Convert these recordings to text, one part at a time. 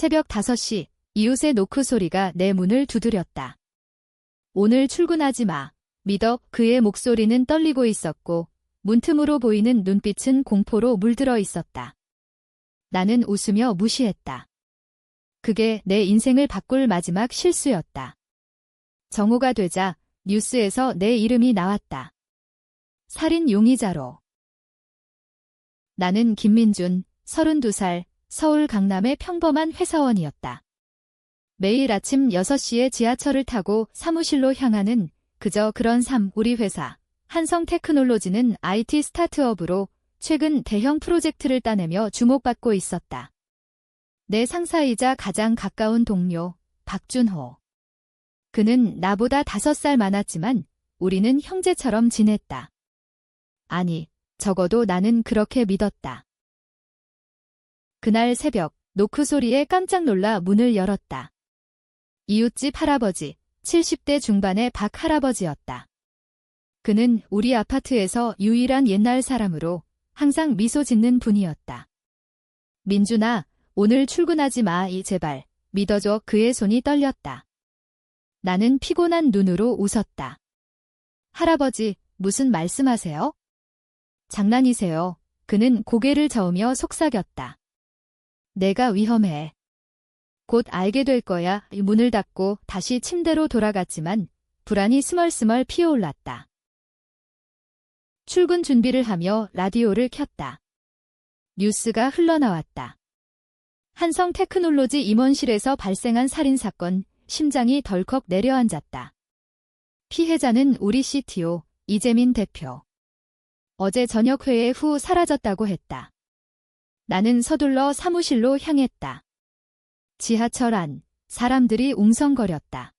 새벽 5시, 이웃의 노크 소리가 내 문을 두드렸다. 오늘 출근하지 마. 믿어. 그의 목소리는 떨리고 있었고 문틈으로 보이는 눈빛은 공포로 물들어 있었다. 나는 웃으며 무시했다. 그게 내 인생을 바꿀 마지막 실수였다. 정오가 되자 뉴스에서 내 이름이 나왔다. 살인 용의자로. 나는 김민준, 32살, 서울 강남의 평범한 회사원이었다. 매일 아침 6시에 지하철을 타고 사무실로 향하는 그저 그런 삶. 우리 회사, 한성테크놀로지는 IT 스타트업으로 최근 대형 프로젝트를 따내며 주목받고 있었다. 내 상사이자 가장 가까운 동료, 박준호. 그는 나보다 5살 많았지만 우리는 형제처럼 지냈다. 아니, 적어도 나는 그렇게 믿었다. 그날 새벽, 노크 소리에 깜짝 놀라 문을 열었다. 이웃집 할아버지, 70대 중반의 박 할아버지였다. 그는 우리 아파트에서 유일한 옛날 사람으로 항상 미소 짓는 분이었다. 민준아, 오늘 출근하지 마. 제발, 믿어줘. 그의 손이 떨렸다. 나는 피곤한 눈으로 웃었다. 할아버지, 무슨 말씀하세요? 장난이세요. 그는 고개를 저으며 속삭였다. 내가 위험해. 곧 알게 될 거야. 문을 닫고 다시 침대로 돌아갔지만 불안이 스멀스멀 피어올랐다. 출근 준비를 하며 라디오를 켰다. 뉴스가 흘러나왔다. 한성테크놀로지 임원실에서 발생한 살인사건, 심장이 덜컥 내려앉았다. 피해자는 우리 CTO, 이재민 대표. 어제 저녁 회의 후 사라졌다고 했다. 나는 서둘러 사무실로 향했다. 지하철 안, 사람들이 웅성거렸다.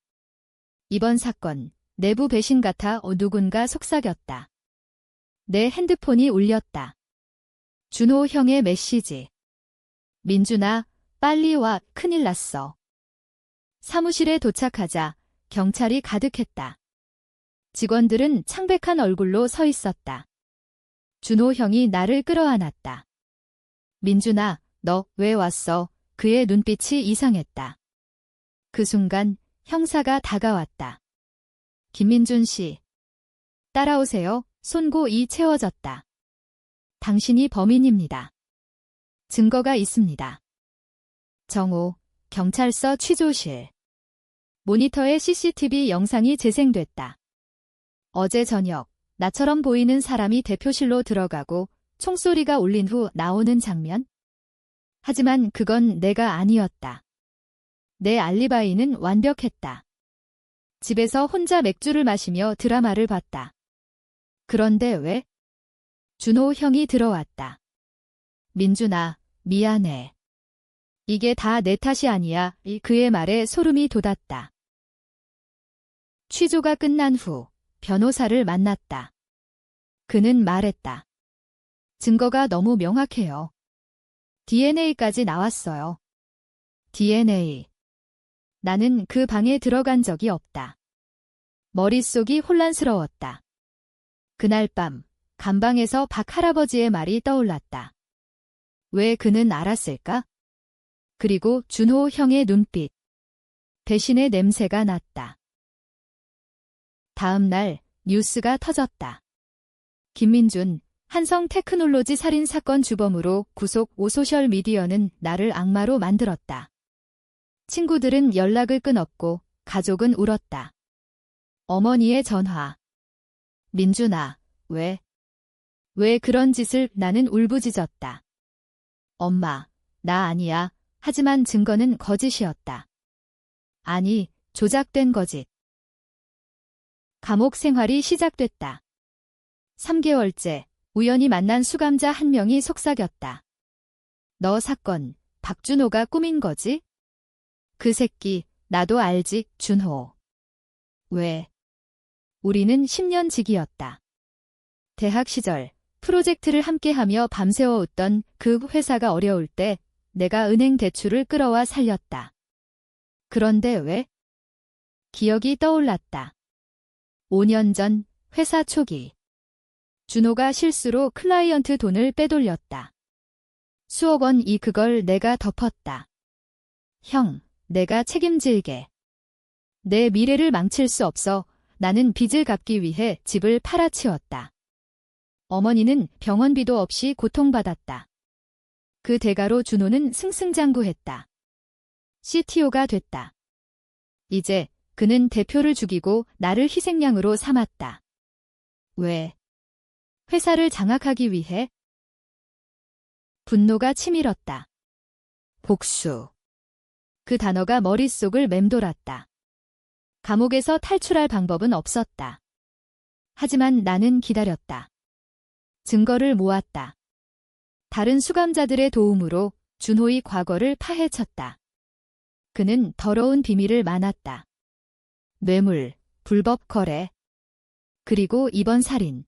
이번 사건, 내부 배신 같아 누군가 속삭였다. 내 핸드폰이 울렸다. 준호 형의 메시지. 민준아, 빨리 와. 큰일 났어. 사무실에 도착하자 경찰이 가득했다. 직원들은 창백한 얼굴로 서 있었다. 준호 형이 나를 끌어안았다. 민준아, 너 왜 왔어? 그의 눈빛이 이상했다. 그 순간 형사가 다가왔다. 김민준 씨. 따라오세요. 손고이 채워졌다. 당신이 범인입니다. 증거가 있습니다. 정오, 경찰서 취조실. 모니터에 CCTV 영상이 재생됐다. 어제 저녁, 나처럼 보이는 사람이 대표실로 들어가고 총소리가 울린 후 나오는 장면? 하지만 그건 내가 아니었다. 내 알리바이는 완벽했다. 집에서 혼자 맥주를 마시며 드라마를 봤다. 그런데 왜? 준호 형이 들어왔다. 민준아, 미안해. 이게 다 내 탓이 아니야. 그의 말에 소름이 돋았다. 취조가 끝난 후 변호사를 만났다. 그는 말했다. 증거가 너무 명확해요. DNA까지 나왔어요. DNA. 나는 그 방에 들어간 적이 없다. 머릿속이 혼란스러웠다. 그날 밤, 감방에서 박 할아버지의 말이 떠올랐다. 왜 그는 알았을까? 그리고 준호 형의 눈빛. 배신의 냄새가 났다. 다음 날 뉴스가 터졌다. 김민준, 한성테크놀로지 살인사건 주범으로 구속. 소셜미디어는 나를 악마로 만들었다. 친구들은 연락을 끊었고 가족은 울었다. 어머니의 전화. 민준아, 왜 그런 짓을? 나는 울부짖었다. 엄마, 나 아니야. 하지만 증거는 거짓이었다. 아니, 조작된 거짓. 감옥 생활이 시작됐다. 3개월째 우연히 만난 수감자 한 명이 속삭였다. 너 사건 박준호가 꾸민 거지? 그 새끼 나도 알지, 준호. 왜? 우리는 10년 지기였다. 대학 시절 프로젝트를 함께하며 밤새워 웃던 그 회사가 어려울 때 내가 은행 대출을 끌어와 살렸다. 그런데 왜? 기억이 떠올랐다. 5년 전 회사 초기. 준호가 실수로 클라이언트 돈을 빼돌렸다. 수억 원이. 그걸 내가 덮었다. 형, 내가 책임질게. 내 미래를 망칠 수 없어. 나는 빚을 갚기 위해 집을 팔아치웠다. 어머니는 병원비도 없이 고통받았다. 그 대가로 준호는 승승장구했다. CTO가 됐다. 이제 그는 대표를 죽이고 나를 희생양으로 삼았다. 왜? 회사를 장악하기 위해? 분노가 치밀었다. 복수. 그 단어가 머릿속을 맴돌았다. 감옥에서 탈출할 방법은 없었다. 하지만 나는 기다렸다. 증거를 모았다. 다른 수감자들의 도움으로 준호의 과거를 파헤쳤다. 그는 더러운 비밀을 많았다. 뇌물, 불법 거래, 그리고 이번 살인.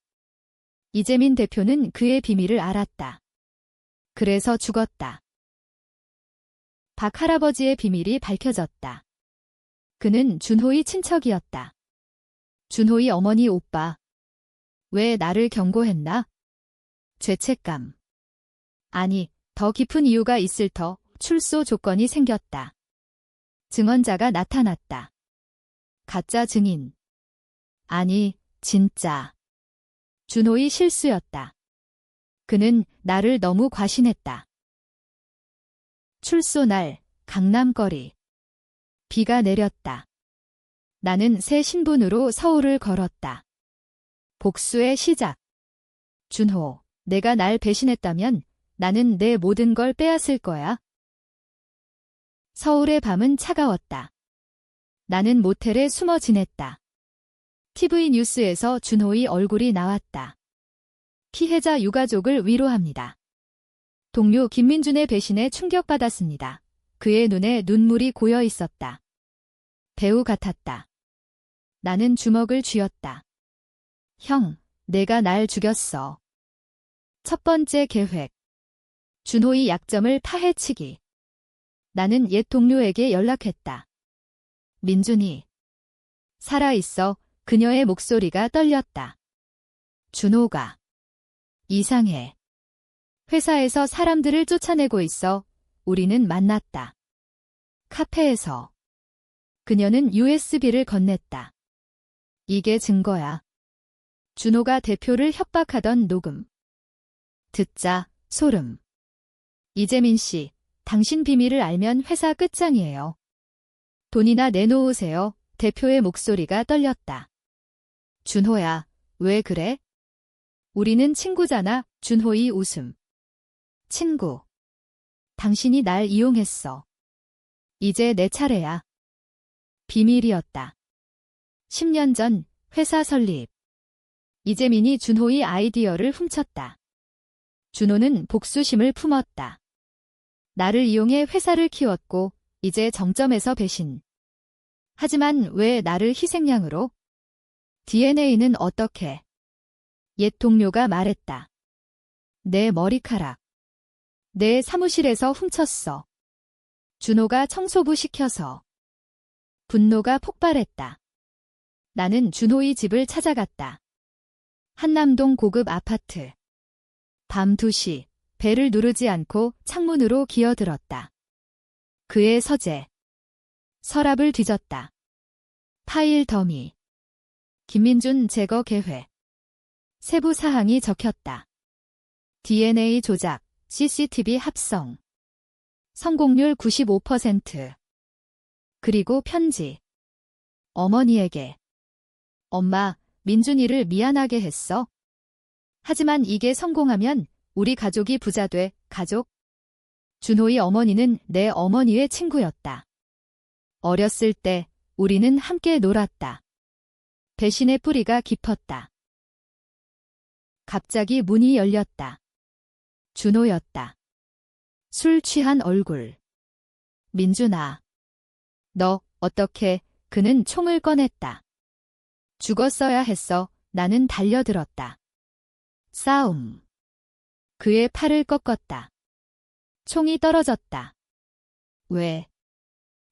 이재민 대표는 그의 비밀을 알았다. 그래서 죽었다. 박 할아버지의 비밀이 밝혀졌다. 그는 준호의 친척이었다. 준호의 어머니 오빠. 왜 나를 경고했나? 죄책감. 아니, 더 깊은 이유가 있을 터. 출소 조건이 생겼다. 증언자가 나타났다. 가짜 증인. 아니, 진짜. 준호의 실수였다. 그는 나를 너무 과신했다. 출소 날, 강남거리. 비가 내렸다. 나는 새 신분으로 서울을 걸었다. 복수의 시작. 준호, 내가 날 배신했다면 나는 내 모든 걸 빼앗을 거야. 서울의 밤은 차가웠다. 나는 모텔에 숨어 지냈다. TV 뉴스에서 준호의 얼굴이 나왔다. 피해자 유가족을 위로합니다. 동료 김민준의 배신에 충격받았습니다. 그의 눈에 눈물이 고여 있었다. 배우 같았다. 나는 주먹을 쥐었다. 형, 내가 날 죽였어. 첫 번째 계획. 준호의 약점을 파헤치기. 나는 옛 동료에게 연락했다. 민준이. 살아있어. 그녀의 목소리가 떨렸다. 준호가. 이상해. 회사에서 사람들을 쫓아내고 있어. 우리는 만났다. 카페에서. 그녀는 USB를 건넸다. 이게 증거야. 준호가 대표를 협박하던 녹음. 듣자, 소름. 이재민 씨, 당신 비밀을 알면 회사 끝장이에요. 돈이나 내놓으세요. 대표의 목소리가 떨렸다. 준호야, 왜 그래? 우리는 친구잖아. 준호의 웃음. 친구. 당신이 날 이용했어. 이제 내 차례야. 비밀이었다. 10년 전 회사 설립. 이재민이 준호의 아이디어를 훔쳤다. 준호는 복수심을 품었다. 나를 이용해 회사를 키웠고 이제 정점에서 배신. 하지만 왜 나를 희생양으로? DNA는 어떻게? 옛 동료가 말했다. 내 머리카락. 내 사무실에서 훔쳤어. 준호가 청소부 시켜서. 분노가 폭발했다. 나는 준호의 집을 찾아갔다. 한남동 고급 아파트. 밤 2시, 벨을 누르지 않고 창문으로 기어들었다. 그의 서재. 서랍을 뒤졌다. 파일 더미. 김민준 제거 계획. 세부 사항이 적혔다. DNA 조작, CCTV 합성. 성공률 95%. 그리고 편지. 어머니에게. 엄마, 민준이를 미안하게 했어. 하지만 이게 성공하면 우리 가족이 부자 돼. 가족? 준호의 어머니는 내 어머니의 친구였다. 어렸을 때 우리는 함께 놀았다. 배신의 뿌리가 깊었다. 갑자기 문이 열렸다. 준호였다. 술 취한 얼굴. 민준아. 너 어떻게? 그는 총을 꺼냈다. 죽었어야 했어. 나는 달려들었다. 싸움. 그의 팔을 꺾었다. 총이 떨어졌다.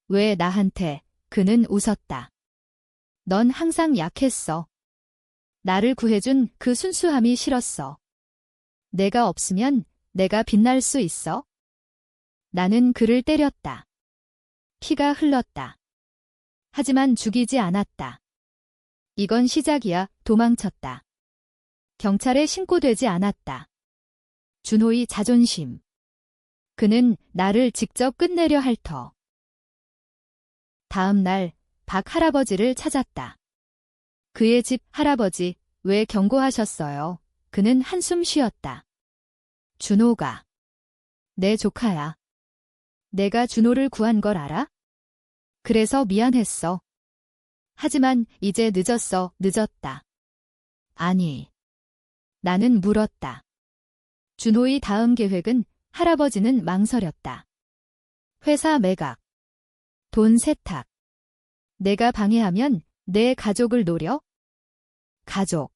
왜 나한테? 그는 웃었다. 넌 항상 약했어. 나를 구해준 그 순수함이 싫었어. 내가 없으면 내가 빛날 수 있어? 나는 그를 때렸다. 피가 흘렀다. 하지만 죽이지 않았다. 이건 시작이야. 도망쳤다. 경찰에 신고되지 않았다. 준호의 자존심. 그는 나를 직접 끝내려 할 터. 다음 날 박 할아버지를 찾았다. 그의 집 할아버지, 왜 경고하셨어요? 그는 한숨 쉬었다. 준호가 내 조카야. 내가 준호를 구한 걸 알아? 그래서 미안했어. 하지만 이제 늦었어. 늦었다. 아니. 나는 물었다. 준호의 다음 계획은? 할아버지는 망설였다. 회사 매각. 돈 세탁. 내가 방해하면 내 가족을 노려? 가족.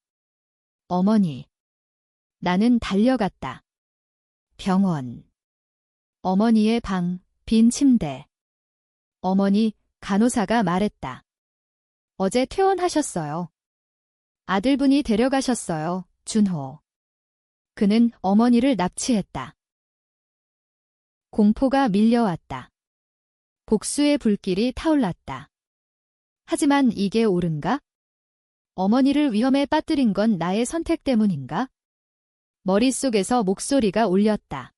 어머니. 나는 달려갔다. 병원. 어머니의 방, 빈 침대. 어머니, 간호사가 말했다. 어제 퇴원하셨어요. 아들분이 데려가셨어요. 준호. 그는 어머니를 납치했다. 공포가 밀려왔다. 복수의 불길이 타올랐다. 하지만 이게 옳은가? 어머니를 위험에 빠뜨린 건 나의 선택 때문인가? 머릿속에서 목소리가 울렸다.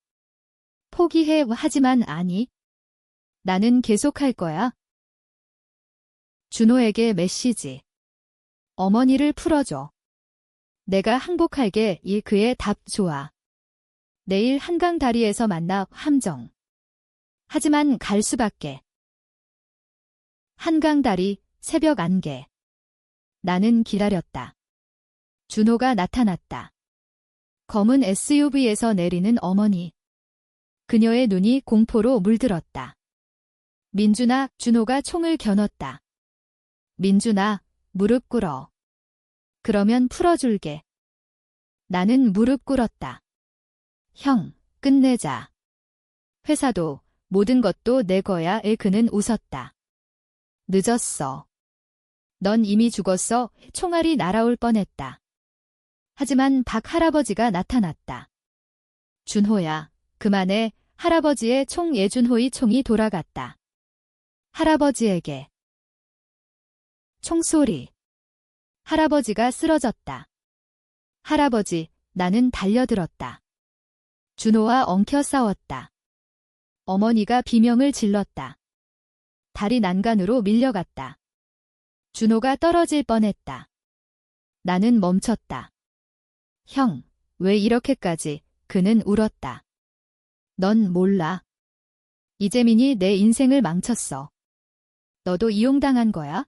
포기해. 하지만 아니. 나는 계속할 거야. 준호에게 메시지. 어머니를 풀어줘. 내가 항복할게. 그의 답 좋아. 내일 한강 다리에서 만나. 함정. 하지만 갈 수밖에. 한강 다리, 새벽 안개. 나는 기다렸다. 준호가 나타났다. 검은 SUV에서 내리는 어머니. 그녀의 눈이 공포로 물들었다. 민준아, 준호가 총을 겨눴다. 민준아, 무릎 꿇어. 그러면 풀어줄게. 나는 무릎 꿇었다. 형, 끝내자. 회사도, 모든 것도 내 거야. 그는 웃었다. 늦었어. 넌 이미 죽었어. 총알이 날아올 뻔했다. 하지만 박 할아버지가 나타났다. 준호야, 그만해. 할아버지의 총. 예준호의 총이 돌아갔다. 할아버지에게. 총소리. 할아버지가 쓰러졌다. 할아버지, 나는 달려들었다. 준호와 엉켜 싸웠다. 어머니가 비명을 질렀다. 다리 난간으로 밀려갔다. 준호가 떨어질 뻔했다. 나는 멈췄다. 형, 왜 이렇게까지? 그는 울었다. 넌 몰라. 이재민이 내 인생을 망쳤어. 너도 이용당한 거야?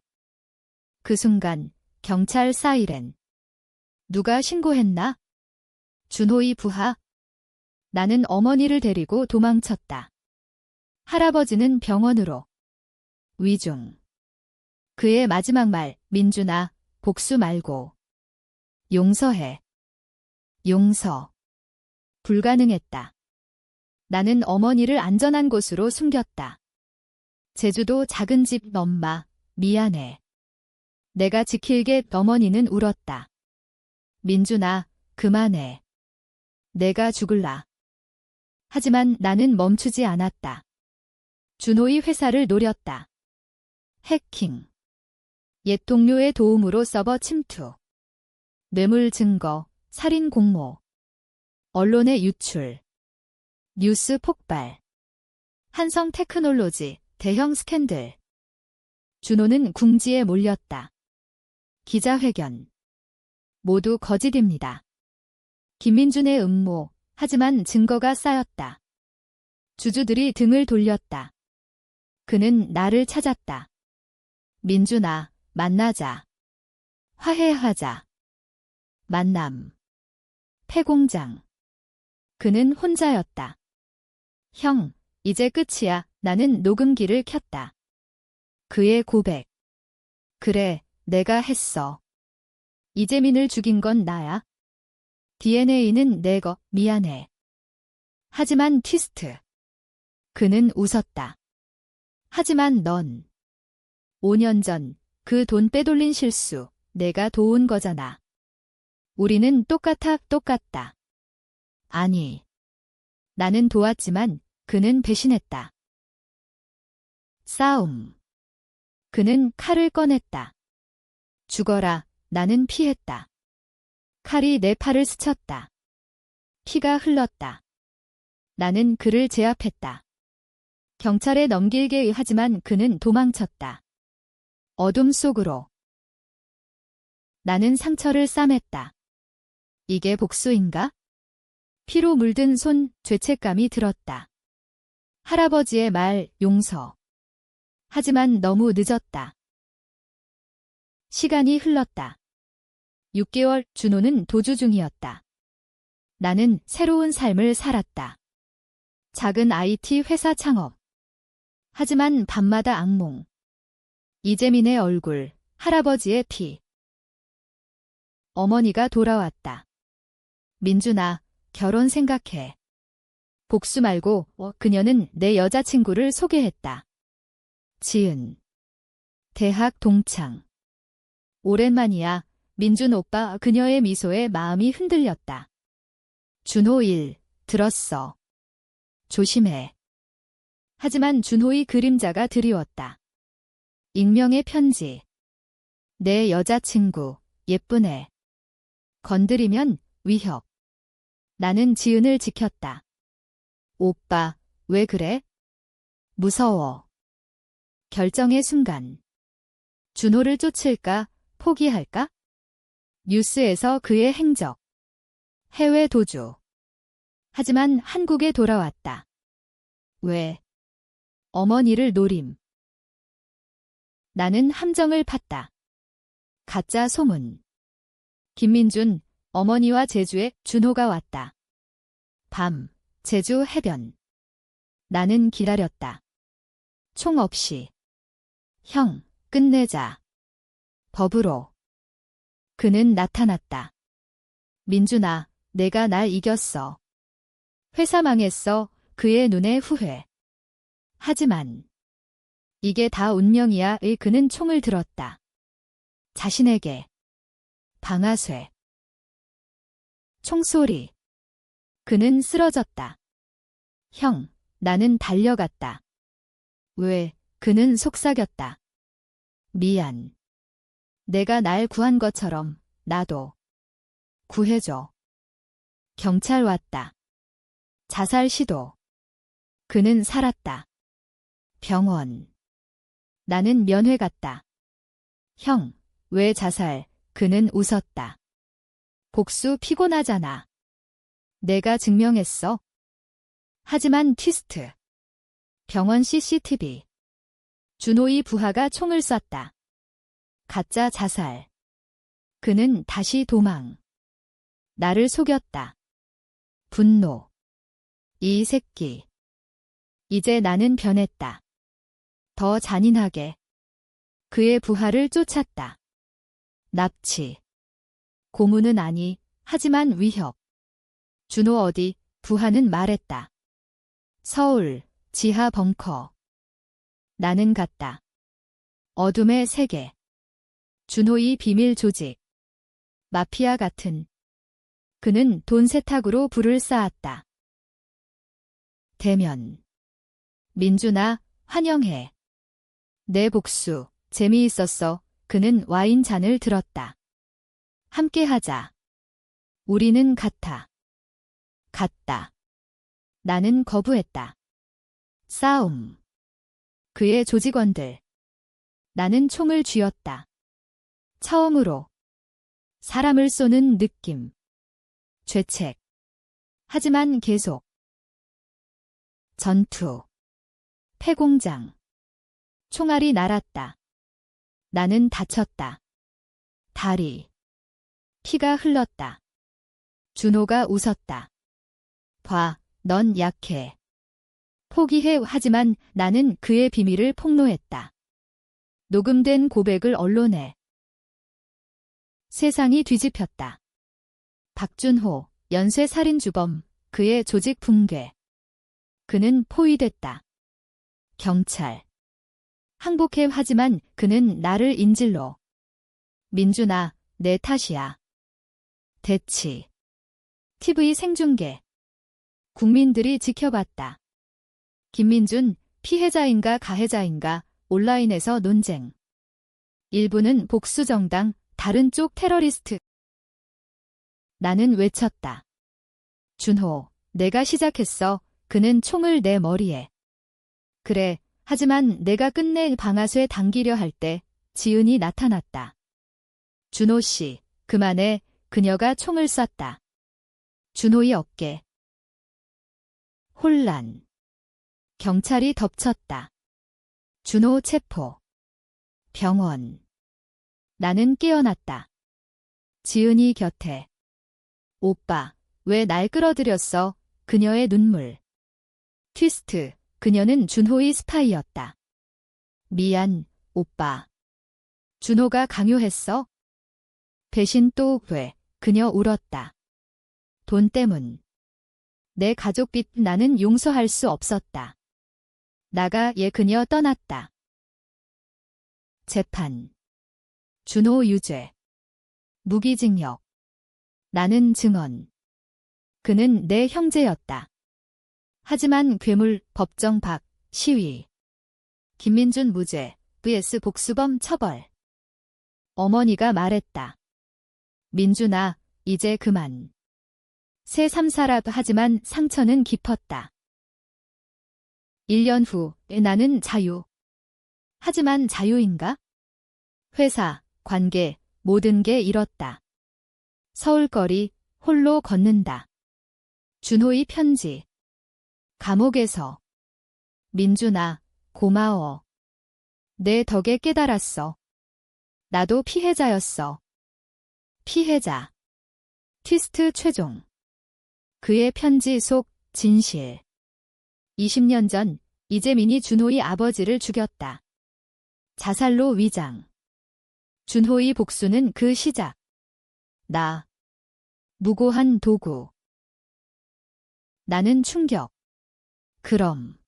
그 순간 경찰 사이렌. 누가 신고했나? 준호의 부하. 나는 어머니를 데리고 도망쳤다. 할아버지는 병원으로. 위중. 그의 마지막 말, 민준아, 복수 말고. 용서해. 용서. 불가능했다. 나는 어머니를 안전한 곳으로 숨겼다. 제주도 작은 집. 엄마, 미안해. 내가 지킬게. 어머니는 울었다. 민준아, 그만해. 내가 죽을라. 하지만 나는 멈추지 않았다. 준호의 회사를 노렸다. 해킹. 옛 동료의 도움으로 서버 침투. 뇌물 증거, 살인 공모. 언론에 유출. 뉴스 폭발. 한성 테크놀로지, 대형 스캔들. 준호는 궁지에 몰렸다. 기자회견. 모두 거짓입니다. 김민준의 음모, 하지만 증거가 쌓였다. 주주들이 등을 돌렸다. 그는 나를 찾았다. 민준아, 만나자. 화해하자. 만남. 폐공장. 그는 혼자였다. 형, 이제 끝이야. 나는 녹음기를 켰다. 그의 고백. 그래, 내가 했어. 이재민을 죽인 건 나야. DNA는 내 거. 미안해. 하지만 트위스트. 그는 웃었다. 하지만 넌 5년 전 그 돈 빼돌린 실수 내가 도운 거잖아. 우리는 똑같다. 아니. 나는 도왔지만 그는 배신했다. 싸움. 그는 칼을 꺼냈다. 죽어라. 나는 피했다. 칼이 내 팔을 스쳤다. 피가 흘렀다. 나는 그를 제압했다. 경찰에 넘길게 하지만 그는 도망쳤다. 어둠 속으로. 나는 상처를 싸맸다. 이게 복수인가? 피로 물든 손, 죄책감이 들었다. 할아버지의 말, 용서. 하지만 너무 늦었다. 시간이 흘렀다. 6개월, 준호는 도주 중이었다. 나는 새로운 삶을 살았다. 작은 IT 회사 창업. 하지만 밤마다 악몽. 이재민의 얼굴, 할아버지의 피. 어머니가 돌아왔다. 민준아, 결혼 생각해. 복수 말고 그녀는 내 여자친구를 소개했다. 지은. 대학 동창. 오랜만이야. 민준 오빠 그녀의 미소에 마음이 흔들렸다. 준호 일, 들었어. 조심해. 하지만 준호의 그림자가 드리웠다. 익명의 편지. 내 여자친구, 예쁜 애. 건드리면 위협. 나는 지은을 지켰다. 오빠, 왜 그래? 무서워. 결정의 순간. 준호를 쫓을까, 포기할까? 뉴스에서 그의 행적. 해외 도주. 하지만 한국에 돌아왔다. 왜? 어머니를 노림. 나는 함정을 팠다. 가짜 소문. 김민준, 어머니와 제주에 준호가 왔다. 밤, 제주 해변. 나는 기다렸다. 총 없이. 형, 끝내자. 법으로. 그는 나타났다. 민준아, 내가 날 이겼어. 회사 망했어. 그의 눈에 후회. 하지만 이게 다 운명이야. 그는 총을 들었다. 자신에게. 방아쇠. 총소리. 그는 쓰러졌다. 형, 나는 달려갔다. 왜? 그는 속삭였다. 미안. 내가 날 구한 것처럼 나도 구해줘. 경찰 왔다. 자살 시도. 그는 살았다. 병원. 나는 면회 갔다. 형, 왜 자살? 그는 웃었다. 복수 피곤하잖아. 내가 증명했어. 하지만 트위스트. 병원 CCTV. 준호의 부하가 총을 쐈다. 가짜 자살. 그는 다시 도망. 나를 속였다. 분노. 이 새끼. 이제 나는 변했다. 더 잔인하게. 그의 부하를 쫓았다. 납치. 고문은 아니, 하지만 위협. 준호 어디? 부하는 말했다. 서울, 지하 벙커. 나는 갔다. 어둠의 세계. 준호의 비밀 조직. 마피아 같은. 그는 돈 세탁으로 불을 쌓았다. 대면. 민준아, 환영해. 내 복수, 재미있었어. 그는 와인 잔을 들었다. 함께하자. 우리는 같아. 같다. 나는 거부했다. 싸움. 그의 조직원들. 나는 총을 쥐었다. 처음으로. 사람을 쏘는 느낌. 죄책. 하지만 계속. 전투. 폐공장. 총알이 날았다. 나는 다쳤다. 다리. 피가 흘렀다. 준호가 웃었다. 봐, 넌 약해. 포기해. 하지만 나는 그의 비밀을 폭로했다. 녹음된 고백을 언론에. 세상이 뒤집혔다. 박준호, 연쇄살인주범, 그의 조직 붕괴. 그는 포위됐다. 경찰. 항복해. 하지만 그는 나를 인질로. 민준아, 내 탓이야. 대치. TV 생중계. 국민들이 지켜봤다. 김민준, 피해자인가 가해자인가 온라인에서 논쟁. 일부는 복수정당, 다른 쪽 테러리스트. 나는 외쳤다. 준호, 내가 시작했어. 그는 총을 내 머리에. 그래, 하지만 내가 끝내 방아쇠 당기려 할 때 지은이 나타났다. 준호 씨, 그만해. 그녀가 총을 쐈다. 준호의 어깨. 혼란. 경찰이 덮쳤다. 준호 체포. 병원. 나는 깨어났다. 지은이 곁에. 오빠, 왜 날 끌어들였어? 그녀의 눈물. 트위스트, 그녀는 준호의 스파이였다. 미안, 오빠. 준호가 강요했어? 배신 또 왜? 그녀 울었다. 돈 때문. 내 가족 빚 나는 용서할 수 없었다. 나가 그녀 떠났다. 재판. 준호 유죄. 무기징역. 나는 증언. 그는 내 형제였다. 하지만 괴물, 법정 박, 시위. 김민준 무죄, vs 복수범 처벌. 어머니가 말했다. 민준아, 이제 그만. 새 3사라 하지만 상처는 깊었다. 1년 후 나는 자유. 하지만 자유인가? 회사, 관계, 모든 게 잃었다. 서울거리, 홀로 걷는다. 준호의 편지. 감옥에서. 민준아, 고마워. 내 덕에 깨달았어. 나도 피해자였어. 피해자. 트위스트 최종. 그의 편지 속 진실. 20년 전 이재민이 준호의 아버지를 죽였다. 자살로 위장. 준호의 복수는 그 시작. 나. 무고한 도구. 나는 충격. 그럼.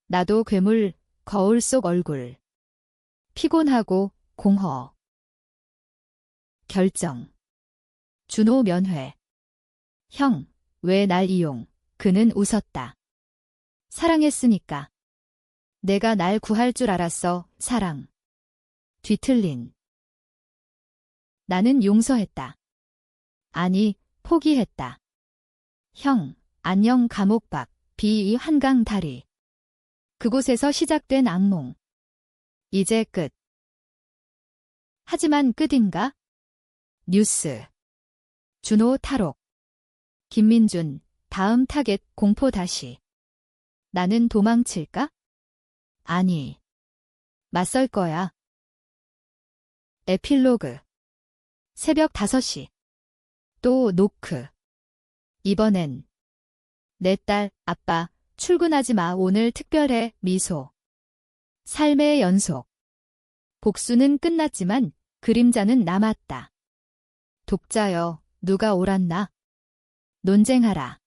나도 괴물, 거울 속 얼굴. 피곤하고 공허. 결정. 준호 면회. 형, 왜 날 이용? 그는 웃었다. 사랑했으니까. 내가 날 구할 줄 알았어, 사랑. 뒤틀린. 나는 용서했다. 아니, 포기했다. 형, 안녕 감옥 밖, 비 한강 다리. 그곳에서 시작된 악몽. 이제 끝. 하지만 끝인가? 뉴스. 준호 탈옥. 김민준, 다음 타겟 공포 다시. 나는 도망칠까? 아니. 맞설 거야. 에필로그. 새벽 5시. 또 노크. 이번엔. 내 딸, 아빠, 출근하지 마. 오늘 특별해. 미소. 삶의 연속. 복수는 끝났지만 그림자는 남았다. 독자여, 누가 옳았나? 논쟁하라.